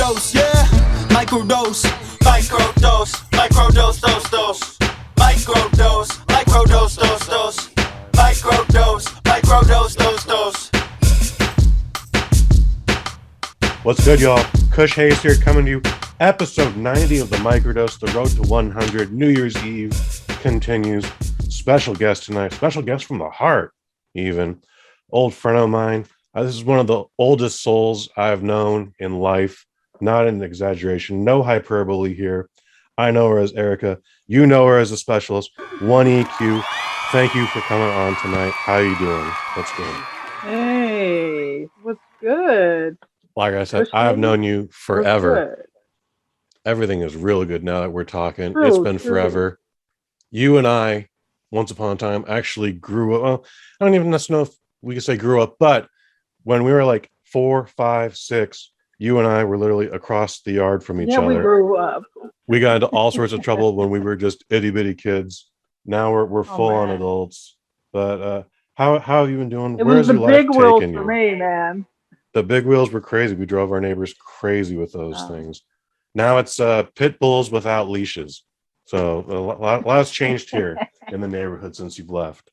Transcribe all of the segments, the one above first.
microdose, yeah. Microdose, microdose, microdose, dose. Microdose, microdose, dose. Microdose, microdose, dose. What's good, y'all? Kush Hayes here, coming to you. Episode 90 of the Microdose, the road to 100. New Year's Eve continues. Special guest tonight. Special guest from the heart, even. Old friend of mine. This is one of the oldest souls I've known in life. Not an exaggeration. No hyperbole here. I know her as Erica. You know her as a specialist. 1EQ. Thank you for coming on tonight. How you doing? What's good? Hey, what's good? Like I said, I've known you forever. Everything is really good now that we're talking. It's been forever. You and I, once upon a time, actually grew up. Well, I don't even know if we could say grew up, but when we were like 4, 5, 6, you and I were literally across the yard from each other. Yeah, we grew up. We got into all sorts of trouble when we were just itty bitty kids. Now we're full on adults. But how have you been doing? It was the big wheels for me, man. The big wheels were crazy. We drove our neighbors crazy with those things. Now it's pit bulls without leashes. So a lot's changed here in the neighborhood since you've left.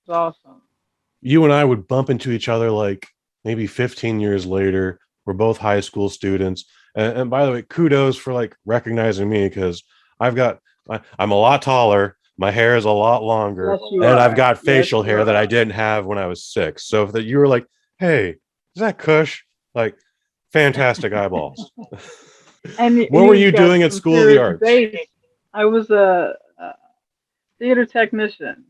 It's awesome. You and I would bump into each other like maybe 15 years later. We're both high school students. And by the way, kudos for like recognizing me, because I'm a lot taller. My hair is a lot longer. Yes, I've got facial hair that I didn't have when I was 6. So that you were like, hey, is that Kush? Like, fantastic eyeballs. And what were you doing at School of the Arts? I was a theater technician.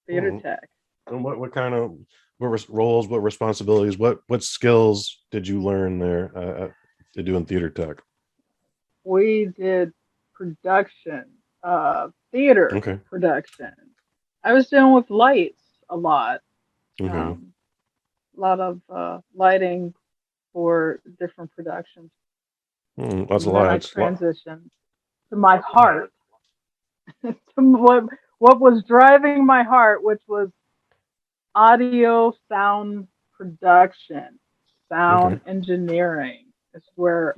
Theater tech. And what kind of roles, what responsibilities, what skills did you learn there to do in theater tech? We did production, theater production. I was dealing with lights a lot. A lot of lighting for different productions. Lots of lights. I transitioned to my heart, to what was driving my heart, which was audio sound production, sound engineering. Is where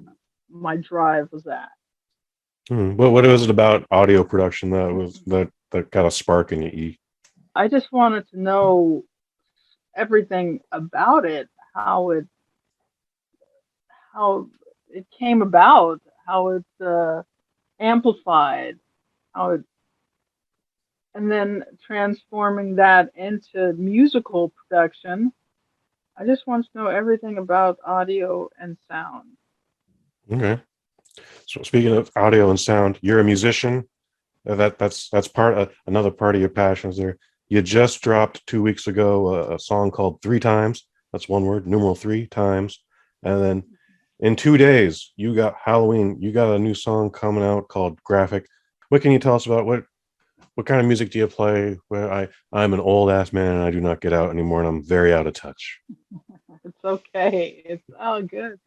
my drive was at. What was it about audio production that got a spark in you? I just wanted to know everything about it, how it came about, how it amplified, and then transforming that into musical production. I just want to know everything about audio and sound. Okay. So speaking of audio and sound, you're a musician. That's another part of your passions there. You just dropped 2 weeks ago a song called 3 Times. That's one word, numeral 3 times. And then in 2 days, you got Halloween. You got a new song coming out called Graphic. What can you tell us about what kind of music do you play? Where I'm an old ass man and I do not get out anymore and I'm very out of touch. It's okay. It's all good.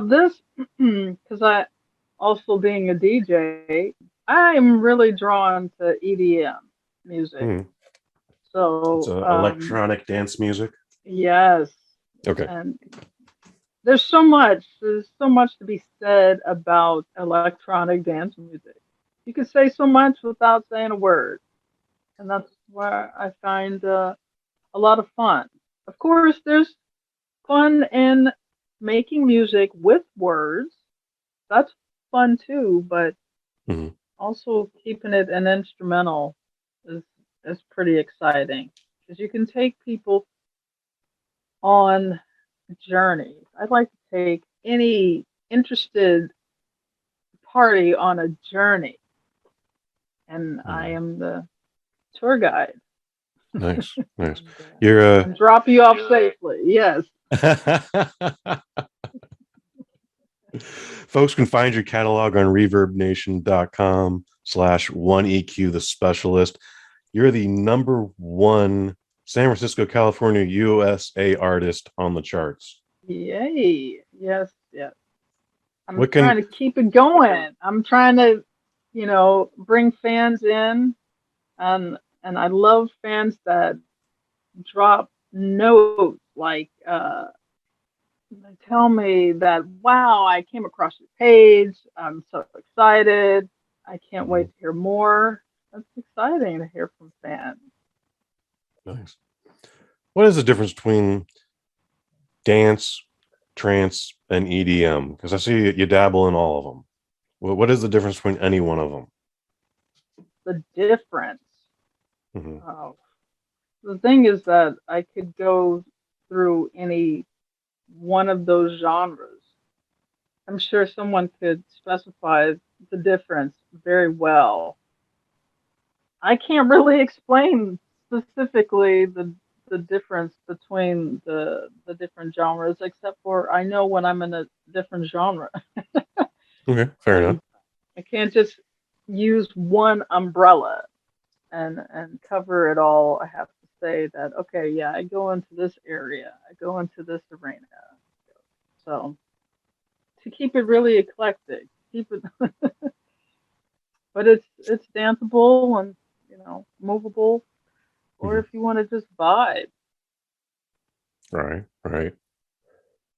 This, because I also being a DJ, I'm really drawn to EDM music. So it's electronic dance music. Yes. Okay. And there's so much to be said about electronic dance music. You can say so much without saying a word, and that's where I find a lot of fun. Of course, there's fun in making music with words. That's fun too, but also keeping it an instrumental is pretty exciting, because you can take people on journeys. I'd like to take any interested party on a journey, and I am the tour guide. Nice. You're and drop you off safely. Yes. Folks can find your catalog on ReverbNation.com/1EQ the specialist. You're the #1 San Francisco, California, USA artist on the charts. Yay. Yes. I'm trying to keep it going. I'm trying to, bring fans in, and I love fans that drop notes like They tell me that, wow, I came across your page. I'm so excited. I can't Mhm. wait to hear more. That's exciting to hear from fans. Nice. What is the difference between dance, trance, and EDM? Because I see you dabble in all of them. What is the difference between any one of them? The difference. Hmm. Oh, the thing is that I could go through any one of those genres. I'm sure someone could specify the difference very well. I can't really explain specifically the difference between the different genres, except for I know when I'm in a different genre. Okay, fair enough. I'm I can't just use one umbrella and cover it all. I have to say that, okay, yeah, I go into this area, I go into this arena. So to keep it really eclectic, keep it, but it's danceable and movable. Or Mhm. if you want to just vibe. Right, right.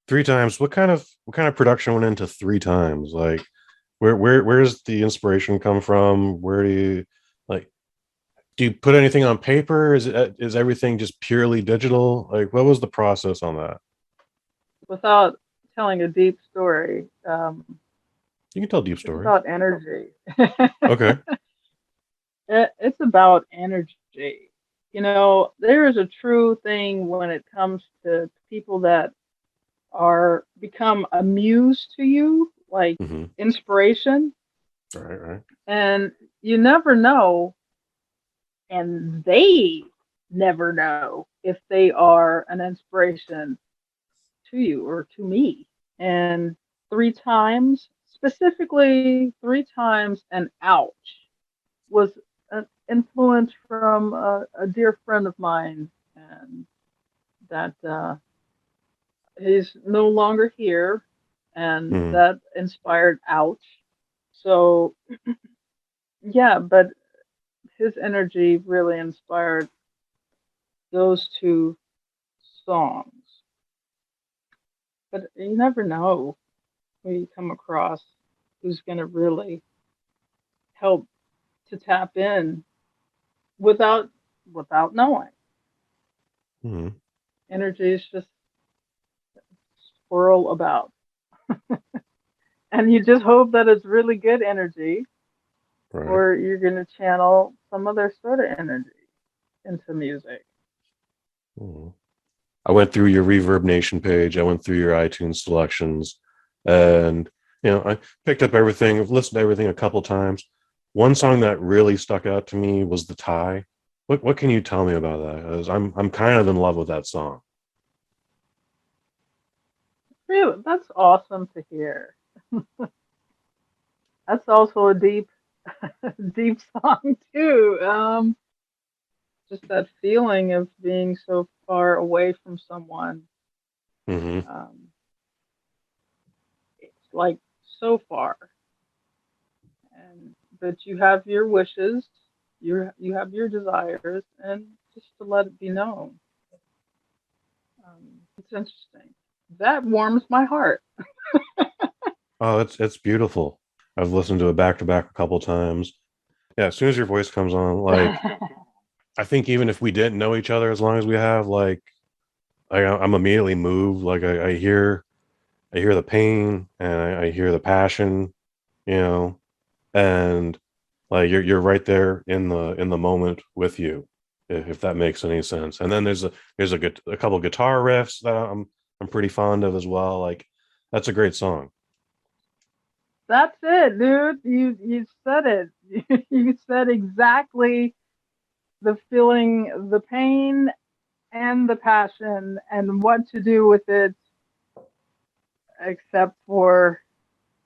Three times. What kind of production went into three times? Like, where's the inspiration come from? Where do you like? Do you put anything on paper? Is everything just purely digital? Like, what was the process on that? Without telling a deep story. You can tell a deep It's story. about energy. Okay. It's about energy. There is a true thing when it comes to people that are become a muse to you, like Mm-hmm. inspiration, Right, right. and you never know, and they never know if they are an inspiration to you or to me. And three times, specifically three times, and ouch was an influence from a dear friend of mine, and that he's no longer here, and Mm, that inspired ouch. So yeah, but his energy really inspired those two songs. But you never know who you come across who's going to really help to tap in without knowing. mm, Energy is just swirl about, and you just hope that it's really good energy, right. or you're going to channel some other sort of energy into music. Mm. I went through your ReverbNation page. I went through your iTunes selections, and I picked up everything. I've listened to everything a couple times. One song that really stuck out to me was "The Tie." What can you tell me about that? 'Cause I'm kind of in love with that song. Really, that's awesome to hear. That's also a deep, deep song too. Just that feeling of being so far away from someone. Hmm. Um, it's like so far, and but you have your wishes, you have your desires, and just to let it be known. It's interesting. That warms my heart. Oh, it's beautiful. I've listened to it back to back a couple times. Yeah, as soon as your voice comes on, like I think even if we didn't know each other as long as we have, like I'm immediately moved. Like I hear the pain and I hear the passion, you know, and like you're right there in the moment with you, if that makes any sense. And then there's a couple guitar riffs that I'm pretty fond of as well. Like that's a great song. That's it, dude. You said it. You said exactly the feeling, the pain and the passion, and what to do with it, except for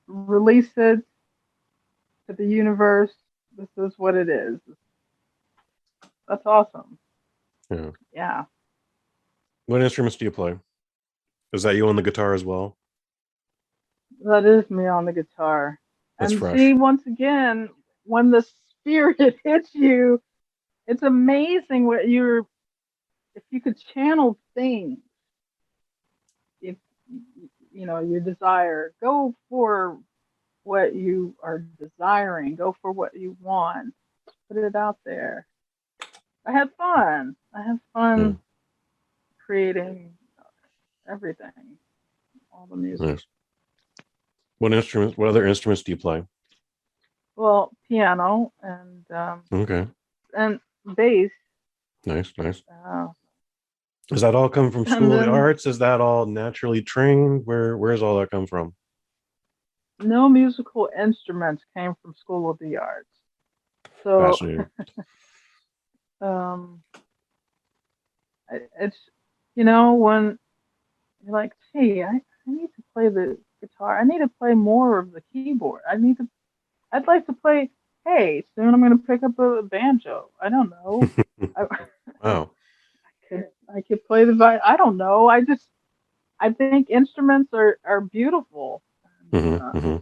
release it to the universe. This is what it is. That's awesome. Yeah. Yeah, What instruments do you play? Is that you on the guitar as well? that is me on the guitar. That's And see, fresh. once again, when the spirit hits you, it's amazing what you're, if you could channel things, if your desire. Go for what you are desiring. Go for what you want. Put it out there. I had fun. I had Hmm. fun creating everything, all the music. Nice. What other instruments do you play? Well, piano Okay. and bass. Nice, nice. Uh, Does that all come from and School of the then Arts? Is that all naturally trained? Where's all that come from? no musical instruments came from School of the Arts. So Fascinating. um, it's when you're like, hey, I need to play the guitar. I need to play more of the keyboard. I'd like to play. Hey, soon I'm going to pick up a banjo. I don't know. I, Wow. I could play the violin. I don't know. I think instruments are beautiful. And, Hmm, hmm.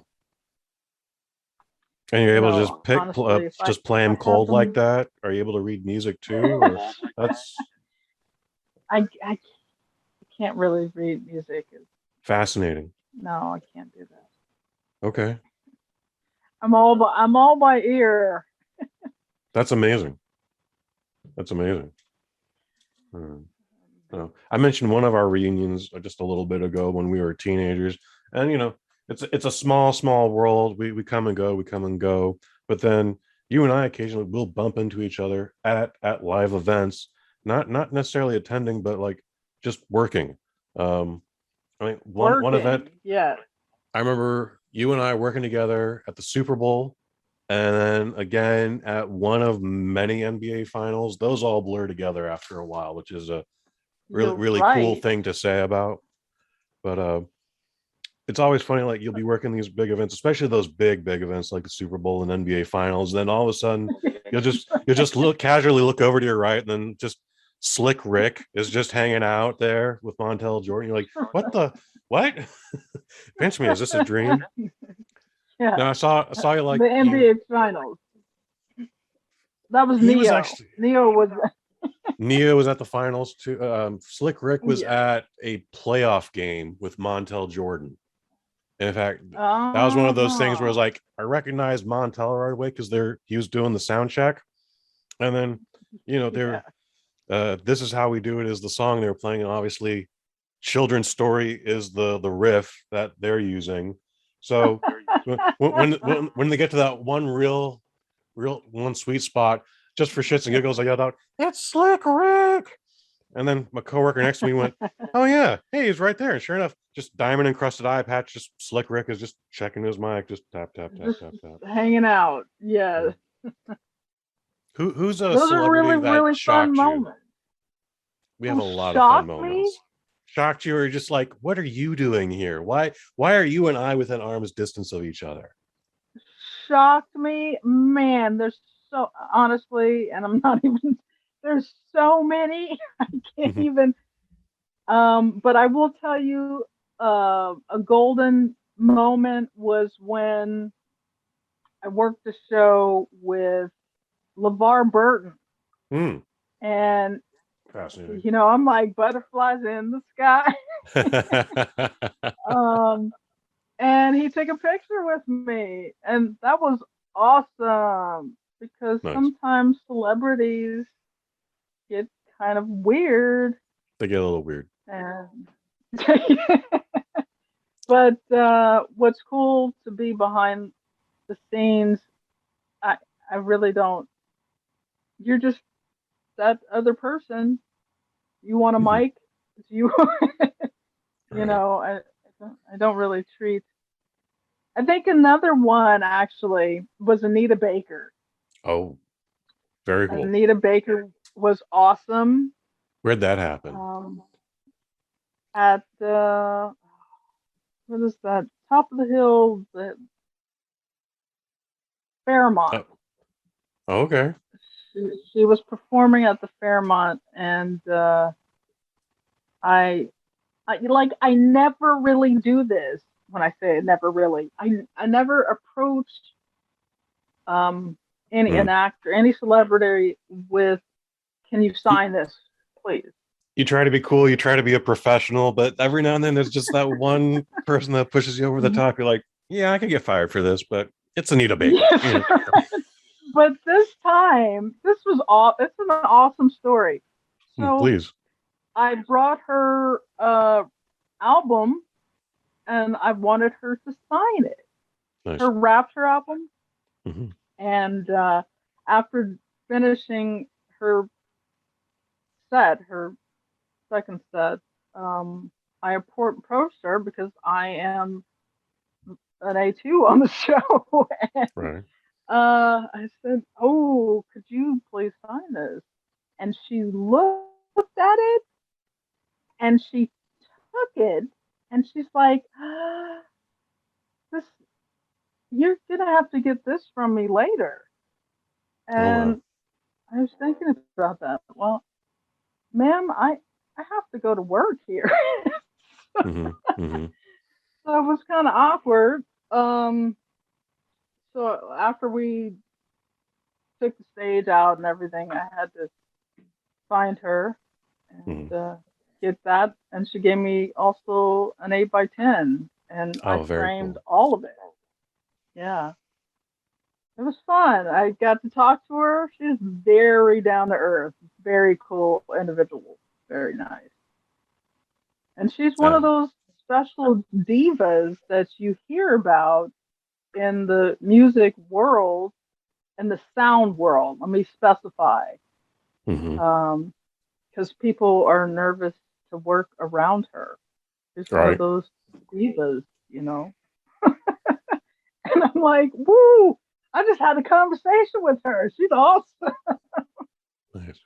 And you're able to just honestly, just play if I them had cold like them, that? Are you able to read music too? Or that's I can't really read music. fascinating. No, I can't do that. Okay. I'm all by ear. That's amazing. That's amazing. Hmm. Oh, I mentioned one of our reunions just a little bit ago when we were teenagers, and it's a small world. We come and go, we come and go, but then you and I occasionally will bump into each other at live events, not necessarily attending, but like just working. I mean, one event Working, yes. I remember you and I working together at the Super Bowl, and then again at one of many NBA finals. Those all blur together after a while, which is a You're really cool right. thing to say about. But it's always funny, like you'll be working these big events, especially those big events like the Super Bowl and NBA finals. Then all of a sudden you'll just casually look over to your right, and then just Slick Rick is just hanging out there with Montel Jordan. You're like, what? Pinch me, is this a dream? Yeah, No, I saw you, like the you NBA Finals. That was he was Neo. actually Neo was Nia was at the finals too. Slick Rick was yeah. at a playoff game with Montel Jordan. And in fact, that was one of those things where I was Oh, like, I recognized Montel right away because he was doing the sound check. And then, yeah. they're This Is How We Do It is the song they were playing, and obviously Children's Story is the riff that they're using. So when they get to that one sweet spot, just for shits and giggles, I yelled out, "It's Slick Rick!" And then my coworker next to me went, "Oh yeah, hey, he's right there." And sure enough, just diamond encrusted eye patch, just Slick Rick is just checking his mic, just tap tap tap Just tap tap. hanging out. Yeah. Yeah. Who's a Those are celebrity really, that really fun shocked you? moments. We have Who a lot of fun shocked me? moments. Shocked you, or just like, what are you doing here? Why are you and I within arm's distance of each other? Shocked me. Man, there's so honestly, and I'm not even there's so many. I can't even but I will tell you a golden moment was when I worked a show with LeVar Burton. Hmm. And Fascinating. I'm like butterflies in the sky. um and he took a picture with me, and that was awesome because Nice. sometimes celebrities get kind of weird They get a little weird. and but what's cool to be behind the scenes, i I really don't, you're just that other person. You want a Mhm. mic, you Right. I don't really treat. I think another one actually was Anita Baker. Oh, very cool. Anita Baker was awesome. Where'd that happen? At the what is that, top of the hill, the Fairmont. Oh, okay. She was performing at the Fairmont, and I, I never really do this. When I say never really, I never approached Hmm. an actor, any celebrity with, can you sign this, please? you try to be cool, you try to be a professional, but every now and then there's just that one person that pushes you over the top. You're like, yeah, I could get fired for this, but it's Anita Baker. Yes. Yeah. But this time, this was all. It's an awesome story. So Please. I brought her album, and I wanted her to sign it. Nice. Her Rapture album, Mhm. and after finishing her set, her second set, I approached her because I am an A2 on the show. And, Right. I said, "Oh, could you please sign this?" And she looked at it and she took it and she's like, "This, you're gonna have to get this from me later." Oh wow. And I was thinking about that. Well, ma'am, I have to go to work here. Hmm. Hmm. So it was kind of awkward. Um, so after we took the stage out and everything, I had to find her Hmm. and get that. And she gave me also an 8x10, and I Oh, very framed cool. all of it. Yeah, it was fun. I got to talk to her. She's very down to earth, very cool individual, very nice. And she's one of Um, those special divas that you hear about in the music world, in the sound world. Let me specify, mhm. because people are nervous to work around her. She's one of Right. those divas, you know. And I'm like, woo! I just had a conversation with her. She's awesome. Nice.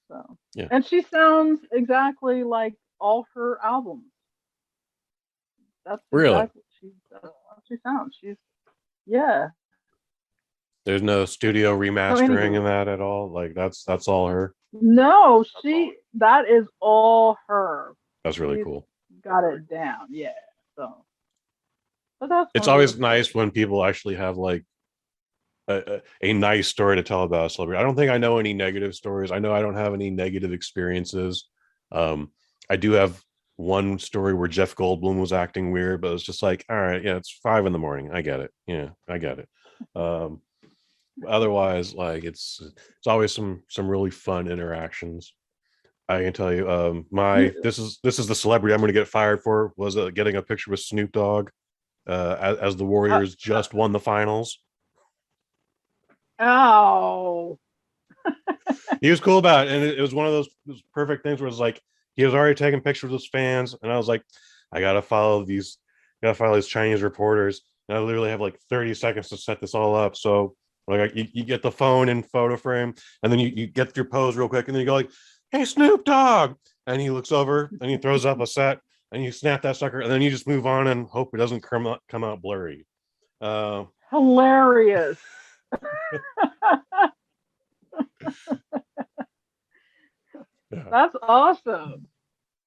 So, Yeah. and she sounds exactly like all her albums. That's Really? exactly that's how she sounds. She's yeah. There's no studio So remastering in anywho, that at all. Like that's all her. no, she that is all her. That's really She's cool. got it down. Yeah. So, but that's It's one of those always nice stories. when people actually have like a nice story to tell about a celebrity. I don't think I know any negative stories. I know I don't have any negative experiences. Um, I do have one story where Jeff Goldblum was acting weird, but it's just like, all right, yeah, it's 5 in the morning. I get it. Yeah, I get it. Um, Otherwise, like it's always some really fun interactions. I can tell you, You, my this is the celebrity I'm going to get fired for was getting a picture with Snoop Dogg as the uh, Warriors just won the finals. oh, He was cool about it, and it was one of those perfect things where it's like he was already taking pictures with his fans, and I was like, I gotta follow these Chinese reporters, and I literally have like 30 seconds to set this all up. So like you get the phone in photo frame, and then you get your pose real quick, and then you go like, "Hey Snoop Dogg," and he looks over and he throws up a set, and you snap that sucker, and then you just move on and hope it doesn't come out blurry. Uh, hilarious. yeah, That's awesome.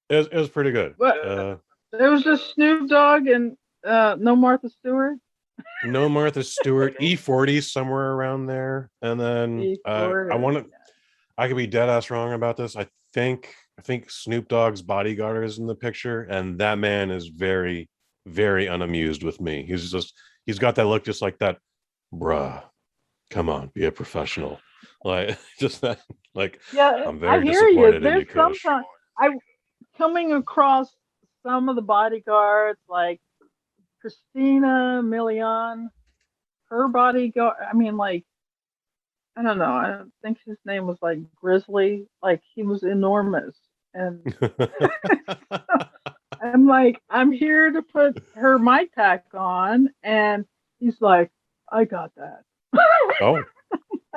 it was pretty good. But Uh, it was just Snoop Dogg and no Martha Stewart. No Martha Stewart, E40 somewhere around there, and then I Before. want to. I could be dead ass wrong about this. I think Snoop Dogg's bodyguard is in the picture, and that man is very unamused with me. He's got that look just like that, bruh. Come on, be a professional. Like just that. Like Yeah, I'm I very hear you. disappointed in There's you, Kush. sometimes I coming across some of the bodyguards like Christina Milian, her bodyguard. I mean, like I don't know. I don't think his name was like Grizzly. Like he was enormous, and I'm like, I'm here to put her mic pack on, and he's like, I got that. Oh,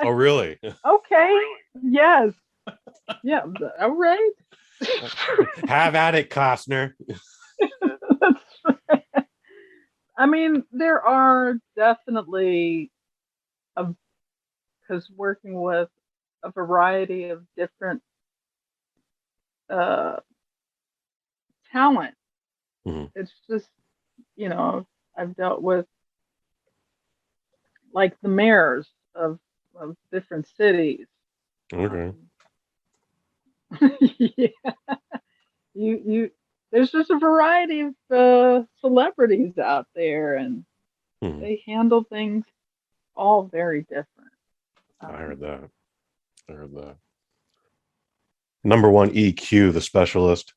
oh, really? Okay, yes, yeah, all right. Have at it, Costner. I mean, there are definitely because working with a variety of different uh, talent, Mhm. it's just I've dealt with like the mayors of different cities. Okay. Um, Yeah, you. There's just a variety of celebrities out there, and Hmm, they handle things all very different. I heard Um, that. I heard that. Number one EQ, the specialist.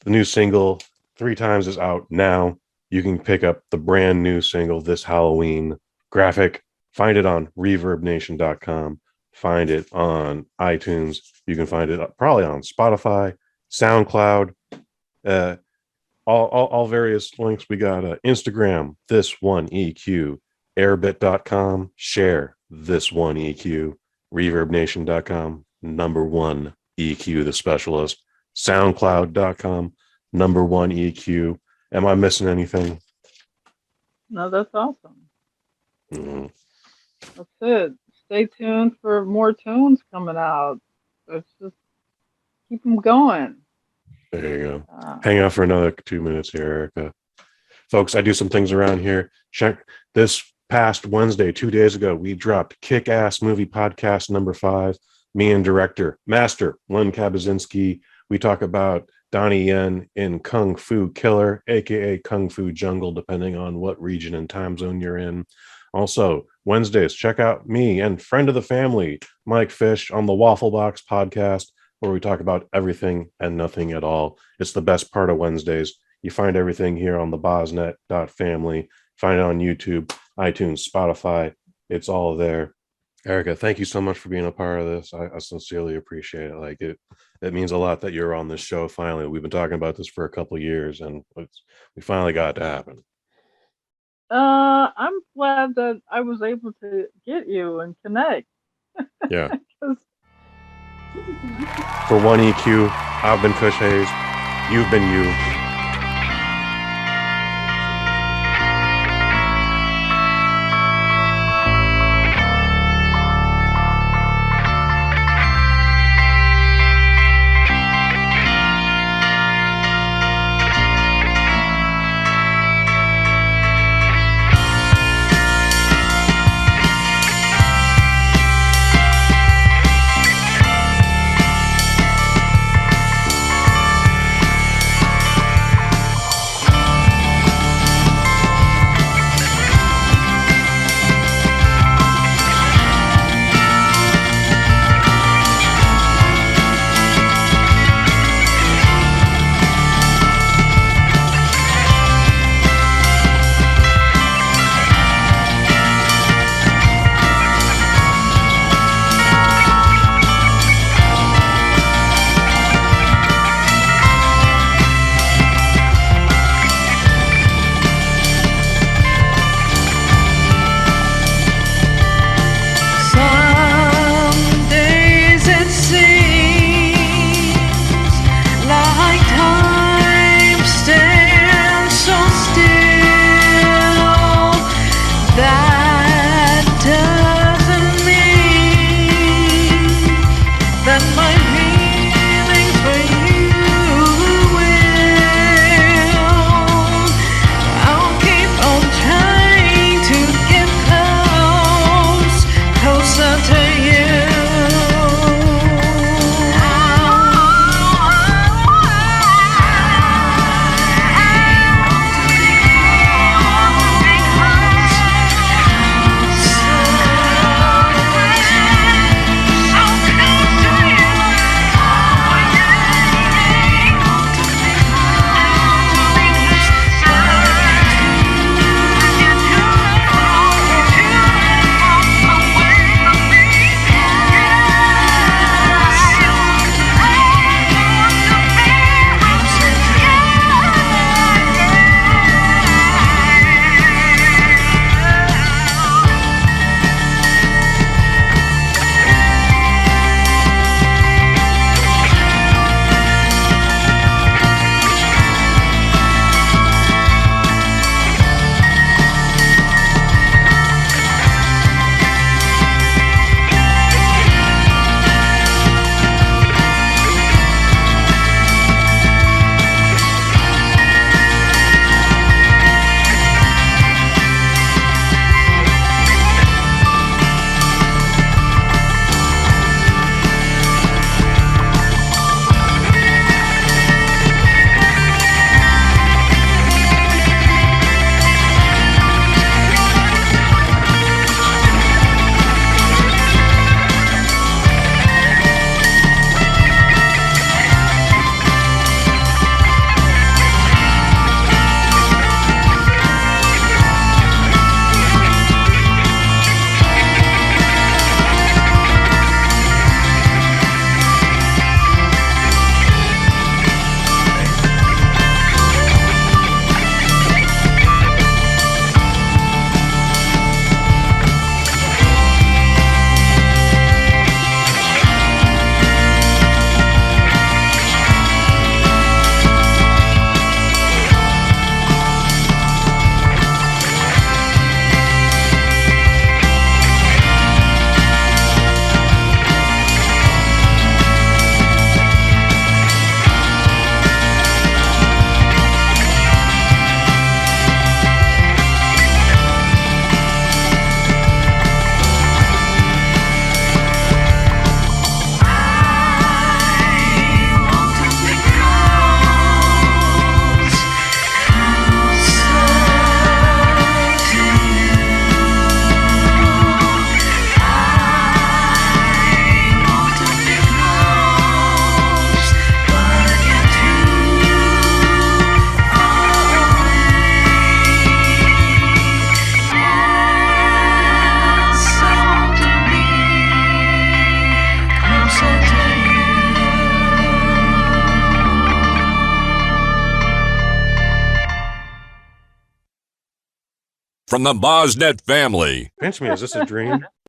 The new single, Three Times, is out now. You can pick up the brand new single this Halloween. Graphic. Find it on ReverbNation.com. Find it on iTunes. You can find it probably on Spotify, SoundCloud, uh, all various links. We got Instagram, this one EQ, Airbit.com, share this one EQ, ReverbNation.com, number one EQ, the specialist, SoundCloud.com, number one EQ. Am I missing anything? no, that's awesome. Mhm. That's it. Stay tuned for more tunes coming out. Let's just keep them going. There you go. Uh, Hang out for another 2 minutes here, Erica. Folks, I do some things around here. Check this past Wednesday, 2 days ago, we dropped Kick Ass Movie Podcast number 5. Me and director, master Len Kabazinski. We talk about Donnie Yen in Kung Fu Killer, aka Kung Fu Jungle, depending on what region and time zone you're in. Also, Wednesdays, check out me and friend of the family, Mike Fish, on the Waffle Box podcast, where we talk about everything and nothing at all. It's the best part of Wednesdays. You find everything here on the BosNet.family. Find it on YouTube, iTunes, Spotify. It's all there. Erica, thank you so much for being a part of this. I sincerely appreciate it. Like it means a lot that you're on this show. Finally, we've been talking about this for a couple of years, and we finally got it to happen. I'm glad that I was able to get you and connect. Yeah. 'Cause For one EQ, I've been Kush Hayes. You've been you. from the BosNet family. Pinch me, is this a dream?